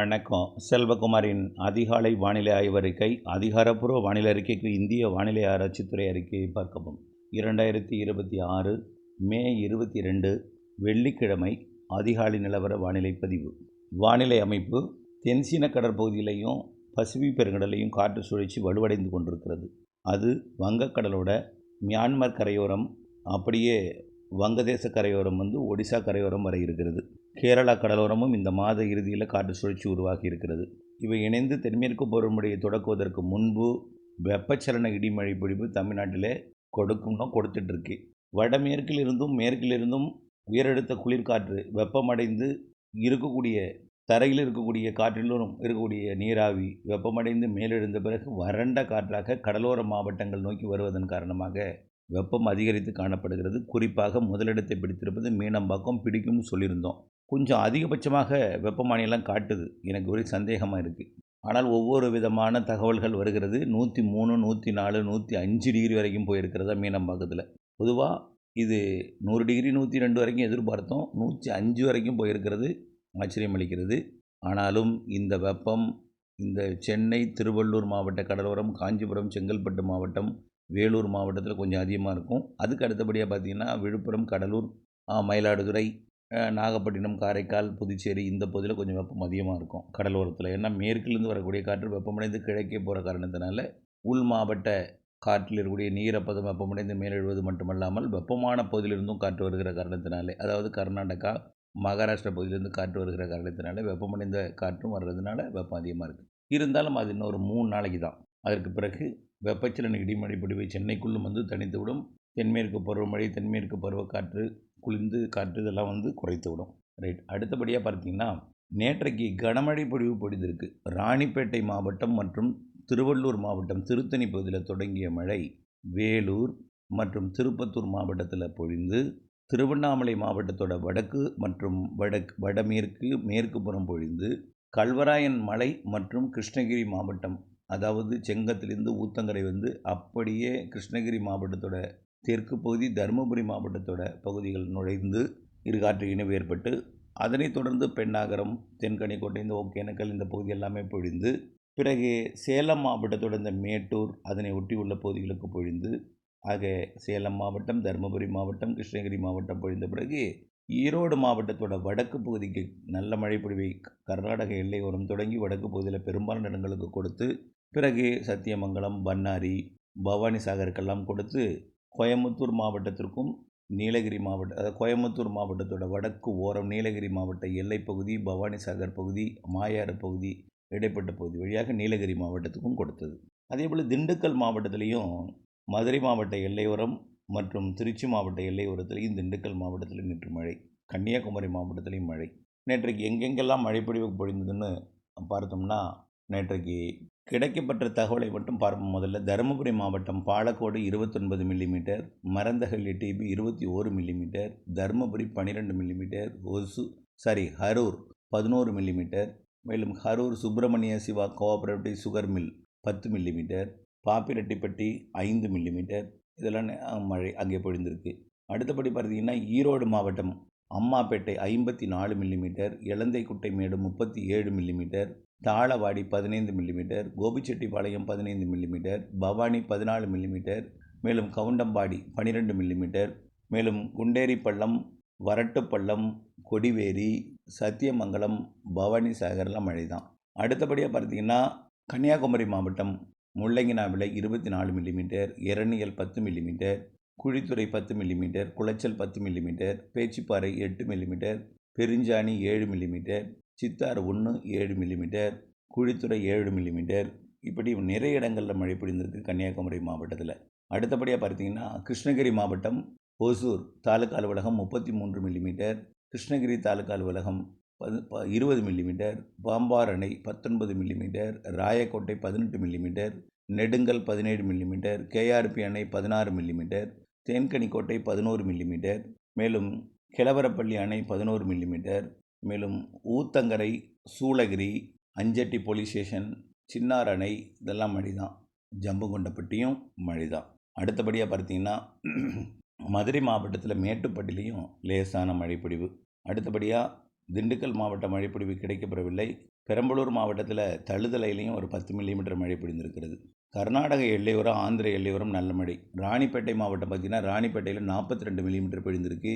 வணக்கம். செல்வகுமாரின் அதிகாலை வானிலை ஆய்வறிக்கை. அதிகாரப்பூர்வ வானிலை அறிக்கைக்கு இந்திய வானிலை ஆராய்ச்சித்துறை அறிக்கையை பார்க்கவும். 2026 மே 22 வெள்ளிக்கிழமை அதிகாலை நிலவர வானிலை பதிவு. வானிலை அமைப்பு: தென்சீன கடற்பகுதியிலையும் பசிபிக் பெருங்கடலையும் காற்று சுழற்சி வலுவடைந்து கொண்டிருக்கிறது. அது வங்கக்கடலோட மியான்மர் கரையோரம், அப்படியே வங்கதேச கரையோரம் ஒடிசா கரையோரம் வரை இருக்கிறது. கேரளா கடலோரமும் இந்த மாத இறுதியில் காற்று சுழற்சி உருவாகி இருக்கிறது. இவை இணைந்து தென்மேற்கு பருவமழையை தொடக்குவதற்கு முன்பு வெப்பச்சலன இடிமழை பொழிவு தமிழ்நாட்டில் கொடுத்துட்ருக்கு. வடமேற்கிலிருந்தும் மேற்கிலிருந்தும் உயரழுத்த குளிர்காற்று வெப்பமடைந்து இருக்கக்கூடிய தரையில் இருக்கக்கூடிய காற்றிலும் இருக்கக்கூடிய நீராவி வெப்பமடைந்து மேலெழுந்த பிறகு வறண்ட காற்றாக கடலோர மாவட்டங்கள் நோக்கி வருவதன் காரணமாக வெப்பம் அதிகரித்து காணப்படுகிறது. குறிப்பாக முதலிடத்தை பிடித்திருப்பது மீனம்பாக்கம். பிடிக்கும்னு சொல்லியிருந்தோம். கொஞ்சம் அதிகபட்சமாக வெப்பமானியெல்லாம் காட்டுது. எனக்கு ஒரு சந்தேகமாக இருக்குது. ஆனால் ஒவ்வொரு விதமான தகவல்கள் வருகிறது. 103, 104, 105 டிகிரி வரைக்கும் போயிருக்கிறதா மீனம்பாக்கத்தில். பொதுவாக இது 100 டிகிரி 102 வரைக்கும் எதிர்பார்த்தோம். 105 வரைக்கும் போயிருக்கிறது. ஆச்சரியம் அளிக்கிறது. ஆனாலும் இந்த வெப்பம் இந்த சென்னை, திருவள்ளூர் மாவட்ட கடலோரம், காஞ்சிபுரம், செங்கல்பட்டு மாவட்டம், வேலூர் மாவட்டத்தில் கொஞ்சம் அதிகமாக இருக்கும். அதுக்கு அடுத்தபடியாக பார்த்திங்கன்னா விழுப்புரம், கடலூர், மயிலாடுதுறை, நாகப்பட்டினம், காரைக்கால், புதுச்சேரி இந்த பகுதியில் கொஞ்சம் வெப்பம் அதிகமாக இருக்கும் கடலோரத்தில். ஏன்னா மேற்கிலிருந்து வரக்கூடிய காற்று வெப்பமடைந்து கிழக்கே போகிற காரணத்தினால உள் மாவட்ட காற்றில் இருக்கக்கூடிய நீரப்பதம் வெப்பமடைந்து மேலெழுவது மட்டுமல்லாமல் வெப்பமான பகுதியிலிருந்தும் காற்று வருகிற காரணத்தினாலே, அதாவது கர்நாடகா, மகாராஷ்டிரா பகுதியிலிருந்து காற்று வருகிற காரணத்தினால வெப்பமடைந்த காற்றும் வர்றதுனால வெப்பம் அதிகமாக இருக்குது. இருந்தாலும் அது இன்னொரு 3 நாளைக்கு தான். அதற்கு பிறகு வெப்பச்சலன இடிமழை பொழிவை சென்னைக்குள்ளும் தனித்துவிடும். தென்மேற்கு பருவமழை, தென்மேற்கு பருவக்காற்று, குளிர்ந்து காற்று இதெல்லாம் குறைத்து விடும். ரைட். அடுத்தபடியாக பார்த்தீங்கன்னா நேற்றைக்கு கனமழை பொழிவு பொழிந்திருக்கு. ராணிப்பேட்டை மாவட்டம் மற்றும் திருவள்ளூர் மாவட்டம் திருத்தணி பகுதியில் தொடங்கிய மழை வேலூர் மற்றும் திருப்பத்தூர் மாவட்டத்தில் பொழிந்து, திருவண்ணாமலை மாவட்டத்தோட வடக்கு மற்றும் வடமேற்கு மேற்கு புறம் பொழிந்து, கல்வராயன் மலை மற்றும் கிருஷ்ணகிரி மாவட்டம், அதாவது செங்கத்திலிருந்து ஊத்தங்கரை அப்படியே கிருஷ்ணகிரி மாவட்டத்தோட தெற்கு பகுதி, தருமபுரி மாவட்டத்தோட பகுதிகள் நுழைந்து இருகாற்று இணைவு ஏற்பட்டு, அதனைத் தொடர்ந்து பெண்ணாகரம், தென்கனிக்கோட்டை, இந்த ஒகேனக்கல் இந்த பகுதி எல்லாமே பொழிந்து, பிறகு சேலம் மாவட்டத்தோட இந்த மேட்டூர் அதனை ஒட்டி உள்ள பகுதிகளுக்கு பொழிந்து, ஆக சேலம் மாவட்டம், தருமபுரி மாவட்டம், கிருஷ்ணகிரி மாவட்டம் பொழிந்த பிறகு ஈரோடு மாவட்டத்தோட வடக்கு பகுதிக்கு நல்ல மழை பொழிவை கர்நாடக எல்லையோரம் தொடங்கி வடக்கு பகுதியில் பெரும்பாலான இடங்களுக்கு கொடுத்து, பிறகு சத்தியமங்கலம், பண்ணாரி, பவானி சாகருக்கெல்லாம் கொடுத்து, கோயம்புத்தூர் மாவட்டத்திற்கும் நீலகிரி மாவட்டம், அதாவது கோயம்புத்தூர் மாவட்டத்தோட வடக்கு ஓரம் நீலகிரி மாவட்ட எல்லைப்பகுதி, பவானி சாகர் பகுதி, மாயாறு பகுதி, இடைப்பட்ட பகுதி வழியாக நீலகிரி மாவட்டத்துக்கும் கொடுத்தது. அதேபோல் திண்டுக்கல் மாவட்டத்திலையும் மதுரை மாவட்ட எல்லையோரம் மற்றும் திருச்சி மாவட்ட எல்லையோரத்திலையும் திண்டுக்கல் மாவட்டத்தில் நேற்று மழை. கன்னியாகுமரி மாவட்டத்திலையும் மழை. நேற்றைக்கு எங்கெங்கெல்லாம் மழை பொழிவு பொழிந்ததுன்னு பார்த்தோம்னா, நேற்றைக்கு கிடைக்கப்பட்ட தகவலை மட்டும் பார்ப்போம். முதல்ல தருமபுரி மாவட்டம் பாலக்கோடு 29 மில்லிமீட்டர், மரந்தகல் டிபி 21 millimetre, Dharmapuri 12 millimetre, Harur 11 millimetre, மேலும் Harur Subramaniya Siva cooperative sugar mill 10 millimetre, Pappireddipatti 5 millimetre, இதெல்லாம் மழை அங்கே பொழிந்திருக்கு. அடுத்தபடி பார்த்தீங்கன்னா ஈரோடு மாவட்டம் Ammapettai 54 millimetre, Elanthakuttai Medu 37 millimetre, Thalavadi 15 millimetre, Gobichettipalayam 15 millimetre, Bhavani 14 millimetre, மேலும் கவுண்டம்பாடி 12 மில்லிமீட்டர், மேலும் குண்டேரிப்பள்ளம், வரட்டுப்பள்ளம், கொடிவேரி, சத்தியமங்கலம், பவானி சாகர்லாம் மழை தான். அடுத்தபடியாக பார்த்தீங்கன்னா கன்னியாகுமரி மாவட்டம் Mullanginavilai 24 millimetre, Eraniel 10 millimetre, Kuzhithurai 10 millimetre, Colachel 10 millimetre, Pechiparai 8 millimetre, Perunchani 7 millimetre, Chittar 1 7 millimetre, Kuzhithurai 7 millimetre, இப்படி நிறைய இடங்களில் மழை பொழிந்திருக்கு கன்னியாகுமரி மாவட்டத்தில். அடுத்தபடியாக பார்த்தீங்கன்னா கிருஷ்ணகிரி மாவட்டம் ஒசூர் தாலுக்கா அலுவலகம் 33 மில்லிமீட்டர், கிருஷ்ணகிரி தாலுக்கா அலுவலகம் 20 மில்லிமீட்டர், பாம்பார் அணை 19 millimetre, Rayakottai 18 millimetre, Nedungal 17 millimetre, KRP அணை 16 மில்லிமீட்டர், தேன்கனிக்கோட்டை 11 மில்லிமீட்டர், மேலும் கிழவரப்பள்ளி அணை 11 மில்லிமீட்டர், மேலும் ஊத்தங்கரை, சூளகிரி, அஞ்சட்டி போலீஸ் ஸ்டேஷன், சின்னார் அணை இதெல்லாம் மழை தான். ஜம்புகொண்டப்பட்டியும் மழை தான். அடுத்தபடியாக பார்த்தீங்கன்னா மதுரை மாவட்டத்தில் மேட்டுப்பட்டிலையும் லேசான மழைப்பொழிவு. அடுத்தபடியாக திண்டுக்கல் மாவட்ட மழைப்பொழிவு கிடைக்கப்பெறவில்லை. பெரம்பலூர் மாவட்டத்தில் தழுதலையிலையும் ஒரு 10 மில்லிமீட்டர் மழை பொழிந்திருக்கிறது. கர்நாடக எல்லையோரம், ஆந்திர எல்லையோரம் நல்ல மழை. ராணிப்பேட்டை மாவட்டம் பார்த்திங்கன்னா, ராணிப்பேட்டையில் 42 மில்லிமீட்டர் பொழிந்திருக்கு.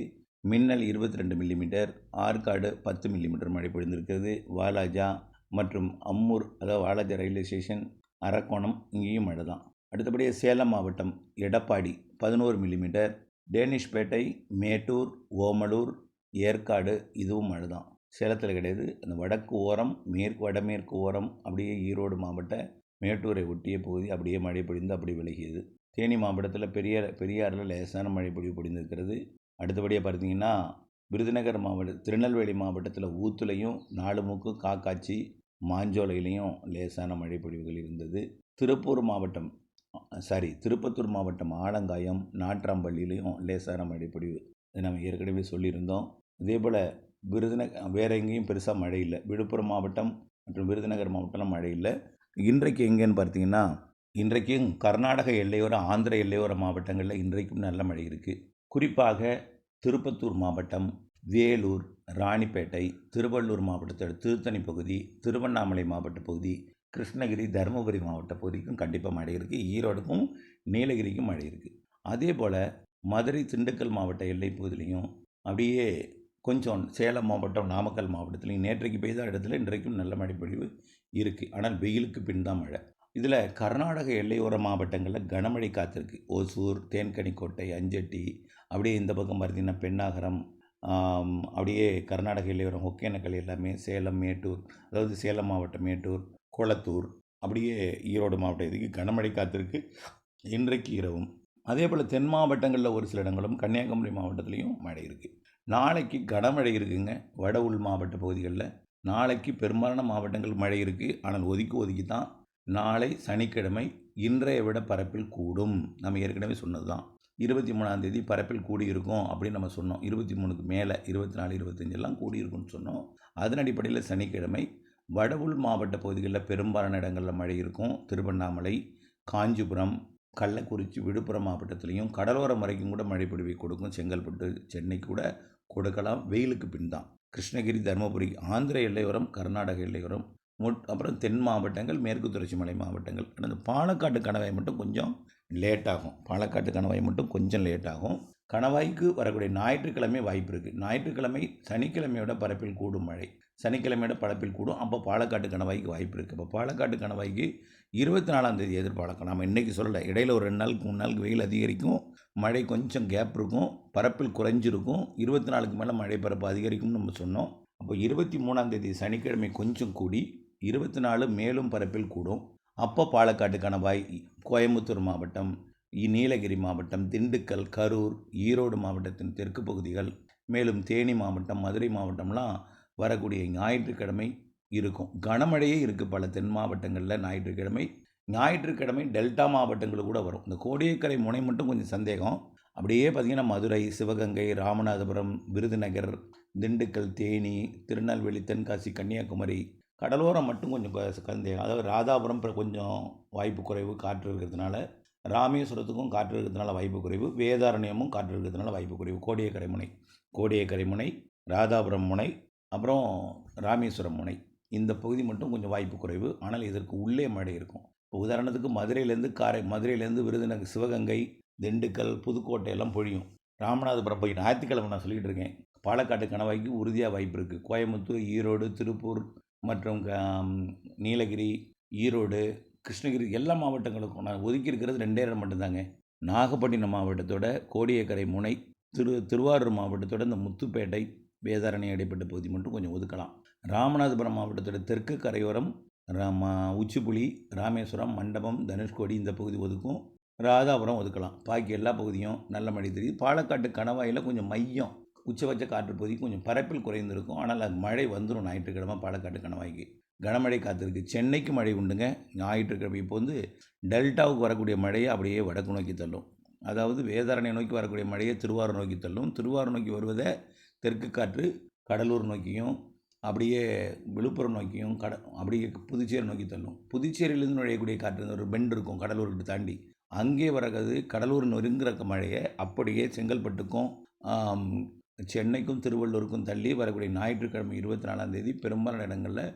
மின்னல் 22 மில்லிமீட்டர். ஆற்காடு 10 மில்லிமீட்டர் மழை பொழிந்திருக்கிறது. வாலாஜா மற்றும் அம்மூர், அதாவது வாலாஜா ரயில்வே ஸ்டேஷன், அரக்கோணம், இங்கேயும் மழை தான். அடுத்தபடியாக சேலம் மாவட்டம் எடப்பாடி 11 மில்லிமீட்டர். டேனிஷ்பேட்டை, மேட்டூர், ஓமலூர், ஏற்காடு, இதுவும் மழை தான். சேலத்தில் கிடையாது. அந்த வடக்கு ஓரம், வடமேற்கு ஓரம், அப்படியே ஈரோடு மாவட்ட மேட்டூரை ஒட்டிய பகுதி அப்படியே மழை பொழிந்து அப்படி விலகியது. தேனி மாவட்டத்தில் பெரியாறில் லேசான மழை பொழிவு பொழிந்திருக்கிறது. அடுத்தபடியாக பார்த்தீங்கன்னா, விருதுநகர் மாவட்டம், திருநெல்வேலி மாவட்டத்தில் ஊத்துலையும், நாலுமுக்கு, காக்காட்சி, மாஞ்சோலையிலையும் லேசான மழை பொழிவுகள் இருந்தது. திருப்பத்தூர் மாவட்டம் ஆலங்காயம், நாட்ராம்பள்ளியிலையும் லேசான மழை பொழிவு, இது நம்ம ஏற்கனவே சொல்லியிருந்தோம். இதே போல் வேறு எங்கேயும் பெருசாக மழை இல்லை. விழுப்புரம் மாவட்டம் மற்றும் விருதுநகர் மாவட்டம்லாம் மழை இல்லை. இன்றைக்கு எங்கேன்னு பார்த்தீங்கன்னா, இன்றைக்கும் கர்நாடக எல்லையோர, ஆந்திர எல்லையோர மாவட்டங்களில் இன்றைக்கும் நல்ல மழை இருக்குது. குறிப்பாக திருப்பத்தூர் மாவட்டம், வேலூர், ராணிப்பேட்டை, திருவள்ளூர் மாவட்டத்தோட திருத்தணி பகுதி, திருவண்ணாமலை மாவட்ட பகுதி, கிருஷ்ணகிரி, தருமபுரி மாவட்ட பகுதிக்கும் கண்டிப்பாக மழை இருக்குது. ஈரோடுக்கும் நீலகிரிக்கும் மழை இருக்குது. அதே போல் மதுரை, திண்டுக்கல் மாவட்ட எல்லை பகுதியிலையும், அப்படியே கொஞ்சம் சேலம் மாவட்டம், நாமக்கல் மாவட்டத்துலையும் நேற்றைக்கு பெய்த இடத்துல இன்றைக்கும் நல்ல மழை பொழிவு இருக்குது. ஆனால் வெயிலுக்கு பின் தான் மழை. இதில் கர்நாடக எல்லையோர மாவட்டங்களில் கனமழை காத்திருக்கு. ஓசூர், தேன்கனிக்கோட்டை, அஞ்சட்டி, அப்படியே இந்த பக்கம் பார்த்தீங்கன்னா பெண்ணாகரம், அப்படியே கர்நாடக எல்லையோரம் ஒகேனக்கல், எல்லாமே சேலம், மேட்டூர், அதாவது சேலம் மாவட்டம் மேட்டூர், கொளத்தூர், அப்படியே ஈரோடு மாவட்டம், இதுக்கு கனமழை காத்திருக்கு இன்றைக்கு இரவும். அதே போல் தென் மாவட்டங்களில் ஒரு சில இடங்களும், கன்னியாகுமரி மாவட்டத்துலேயும் மழை இருக்குது. நாளைக்கு கனமழை இருக்குங்க. வட உள் மாவட்ட பகுதிகளில் நாளைக்கு பெரும்பாலான மாவட்டங்கள் மழை இருக்குது. ஆனால் ஒதுக்கி தான். நாளை சனிக்கிழமை இன்றைய விட பரப்பில் கூடும். நம்ம ஏற்கனவே சொன்னது தான். 23ஆம் தேதி பரப்பில் கூடியிருக்கும் அப்படின்னு நம்ம சொன்னோம். 23க்கு மேலே 24, 25 கூடியிருக்குன்னு சொன்னோம். அதன் அடிப்படையில் சனிக்கிழமை வட உள் மாவட்ட பகுதிகளில் பெரும்பாலான இடங்களில் மழை இருக்கும். திருவண்ணாமலை, காஞ்சிபுரம், கள்ளக்குறிச்சி, விழுப்புரம் மாவட்டத்திலையும் கடலோரம் வரைக்கும் கூட மழை பொழிவை கொடுக்கும். செங்கல்பட்டு, சென்னை கூட கொடுக்கலாம். வெயிலுக்கு பின் தான். கிருஷ்ணகிரி, தருமபுரி, ஆந்திர எல்லையோரம், கர்நாடக எல்லையோரம், அப்புறம் தென் மாவட்டங்கள், மேற்கு தொடர்ச்சி மலை மாவட்டங்கள். அந்த பாலக்காட்டு கணவாய் மட்டும் கொஞ்சம் லேட் ஆகும். கணவாய்க்கு வரக்கூடிய ஞாயிற்றுக்கிழமை வாய்ப்பு இருக்குது. ஞாயிற்றுக்கிழமை சனிக்கிழமையோட பரப்பில் கூடும் மழை. சனிக்கிழமையோட பரப்பில் கூடும். அப்போ பாலக்காட்டு கணவாய்க்கு வாய்ப்பு இருக்குது. அப்போ பாலக்காட்டு கணவாய்க்கு 24ஆம் தேதி எதிர்பார்க்கலாம். நம்ம இன்றைக்கி சொல்லலை. இடையில் ஒரு 2 நாளுக்கு 3 நாளுக்கு வெயில் அதிகரிக்கும், மழை கொஞ்சம் கேப் இருக்கும், பரப்பில் குறைஞ்சிருக்கும். 24க்கு மேலே மழை பரப்பு அதிகரிக்கும்னு நம்ம சொன்னோம். அப்போ 23ஆம் தேதி சனிக்கிழமை கொஞ்சம் கூடி 24 மேலும் பரப்பில் கூடும். அப்போ பாலக்காட்டு கணவாய், கோயம்புத்தூர் மாவட்டம், நீலகிரி மாவட்டம், திண்டுக்கல், கரூர், ஈரோடு மாவட்டத்தின் தெற்கு பகுதிகள், மேலும் தேனி மாவட்டம், மதுரை மாவட்டம்லாம் வரக்கூடிய ஞாயிற்றுக்கிழமை இருக்கும். கனமழையே இருக்குது பல தென் மாவட்டங்களில் ஞாயிற்றுக்கிழமை டெல்டா மாவட்டங்கள் கூட வரும். இந்த கோடியக்கரை முனை மட்டும் கொஞ்சம் சந்தேகம். அப்படியே பார்த்திங்கன்னா மதுரை, சிவகங்கை, ராமநாதபுரம், விருதுநகர், திண்டுக்கல், தேனி, திருநெல்வேலி, தென்காசி, கன்னியாகுமரி, கடலோரம் மட்டும் கொஞ்சம் சந்தேகம். அதாவது ராதாபுரம் கொஞ்சம் வாய்ப்பு குறைவு, காற்று இருக்கிறதுனால. ராமேஸ்வரத்துக்கும் காற்று இருக்கிறதுனால வாய்ப்பு குறைவு. வேதாரண்யமும் காற்று இருக்கிறதுனால வாய்ப்பு குறைவு. கோடியக்கரை முனை, ராதாபுரம் முனை, அப்புறம் ராமேஸ்வரம் முனை, இந்த பகுதி மட்டும் கொஞ்சம் வாய்ப்பு குறைவு. ஆனால் இதற்கு உள்ளே மழை இருக்கும். இப்போ உதாரணத்துக்கு மதுரையிலேருந்து விருதுநகர், சிவகங்கை, திண்டுக்கல், புதுக்கோட்டை எல்லாம் பொழியும். ராமநாதபுரம் போய் ஞாயிற்றுக்கிழமை நான் சொல்லிகிட்டு இருக்கேன். பாலக்காட்டு கணவாய்க்கு உறுதியாக வாய்ப்பு இருக்குது. கோயம்புத்தூர், ஈரோடு, திருப்பூர் மற்றும் நீலகிரி, ஈரோடு, கிருஷ்ணகிரி, எல்லா மாவட்டங்களுக்கும் நான் ஒதுக்கி இருக்கிறது 2 இடம் மட்டும்தாங்க. நாகப்பட்டினம் மாவட்டத்தோட கோடியக்கரை முனை, திருவாரூர் மாவட்டத்தோட இந்த முத்துப்பேட்டை, வேதாரண்யம் இடைப்பட்ட பகுதி மட்டும் கொஞ்சம் ஒதுக்கலாம். ராமநாதபுரம் மாவட்டத்தோட தெற்கு கரையோரம், உச்சிப்புலி, ராமேஸ்வரம், மண்டபம், தனுஷ்கோடி, இந்த பகுதி ஒதுக்கும். ராதாபுரம் ஒதுக்கலாம். பாக்கி எல்லா பகுதியும் நல்ல மழை தெரியுது. பாலக்காட்டு கணவாயில் கொஞ்சம் மையம், உச்சபட்ச காற்று பகுதி கொஞ்சம் பரப்பில் குறைந்திருக்கும். ஆனால் அது மழை வந்துடும். ஞாயிற்றுக்கிழமை பாலக்காட்டு கணவாய்க்கு கனமழை காத்திருக்கு. சென்னைக்கு மழை உண்டுங்க ஞாயிற்றுக்கிழமை. இப்போ டெல்டாவுக்கு வரக்கூடிய மழையை அப்படியே வடக்கு நோக்கி தள்ளும். அதாவது வேதாரண்யம் நோக்கி வரக்கூடிய மழையை திருவாரூர் நோக்கி தள்ளும். திருவாரூர் நோக்கி வருவதை தெற்கு காற்று கடலூர் நோக்கியும், அப்படியே விழுப்புரம் நோக்கியும், அப்படியே புதுச்சேரி நோக்கி தள்ளும். புதுச்சேரியிலேருந்து நுழையக்கூடிய காற்று ஒரு பெண்ட் இருக்கும் கடலூருக்கு தாண்டி, அங்கே வரது கடலூர் நெருங்குற மழையை அப்படியே செங்கல்பட்டுக்கும் சென்னைக்கும் திருவள்ளூருக்கும் தள்ளி வரக்கூடிய ஞாயிற்றுக்கிழமை 24ஆம் தேதி பெரும்பாலான இடங்களில்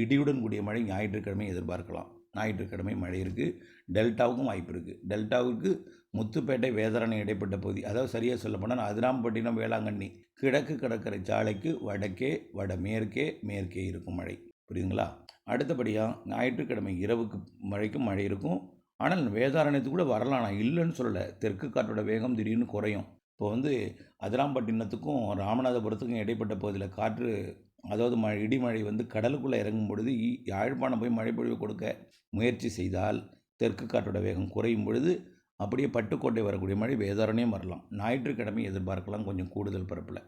இடியுடன் கூடிய மழை ஞாயிற்றுக்கிழமை எதிர்பார்க்கலாம். ஞாயிற்றுக்கிழமை மழை இருக்குது. டெல்டாவுக்கும் வாய்ப்பு இருக்குது. டெல்டாவுக்கு முத்துப்பேட்டை வேதாரண்யம் இடைப்பட்ட பகுதி, அதாவது சரியாக சொல்லப்போனால் அதிராம்பட்டினம் வேளாங்கண்ணி கிழக்கு கடற்கரை சாலைக்கு வடக்கே வடமேற்கே மேற்கே இருக்கும் மழை. புரியுதுங்களா? அடுத்தபடியாக ஞாயிற்றுக்கிழமை இரவுக்கு மழைக்கும் மழை இருக்கும். ஆனால் வேதாரண்யத்துக்கு கூட வரலாம், நான் இல்லைன்னு சொல்லலை. தெற்கு காற்றோட வேகம் திடீர்னு குறையும். இப்போ அதிராம்பட்டினத்துக்கும் ராமநாதபுரத்துக்கும் இடைப்பட்ட பகுதியில் காற்று, அதாவது இடிமழை கடலுக்குள்ளே இறங்கும் பொழுது யாழ்ப்பாணம் போய் மழைப்பொழிவு கொடுக்க முயற்சி செய்தால் தெற்கு காற்றோட வேகம் குறையும் பொழுது அப்படியே பட்டுக்கோட்டை வரக்கூடிய மழை வேதாரண்யம் வரலாம். ஞாயிற்றுக்கிழமை எதிர்பார்க்கலாம் கொஞ்சம் கூடுதல் பரப்பில்.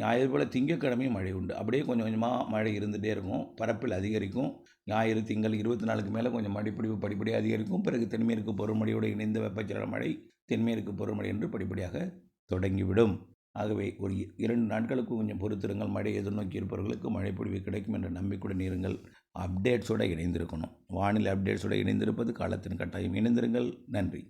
அதேபோல் திங்கட்கிழமையும் மழை உண்டு. அப்படியே கொஞ்சம் கொஞ்சமாக மழை இருந்துகிட்டே இருக்கும், பரப்பில் அதிகரிக்கும். ஞாயிறு திங்கள் 24க்கு மேலே கொஞ்சம் மழைப்பொழிவு படிப்படியாக அதிகரிக்கும். பிறகு தென்மேற்கு பருவமழையோடு இணைந்த வெப்பச்சலன மழை தென்மேற்கு பருவமழை என்று படிப்படியாக தொடங்கிவிடும். ஆகவே ஒரு 2 நாட்களுக்கு கொஞ்சம் பொறுத்திருங்கள். மழை எதிர்நோக்கி இருப்பவர்களுக்கு மழைப்பொழிவு கிடைக்கும் என்ற நம்பிக்கையுடன் இருங்கள். அப்டேட்ஸோடு இணைந்திருக்கணும். வானிலை அப்டேட்ஸோடு இணைந்திருப்பது காலத்தின் கட்டாயம். இணைந்திருங்கள். நன்றி.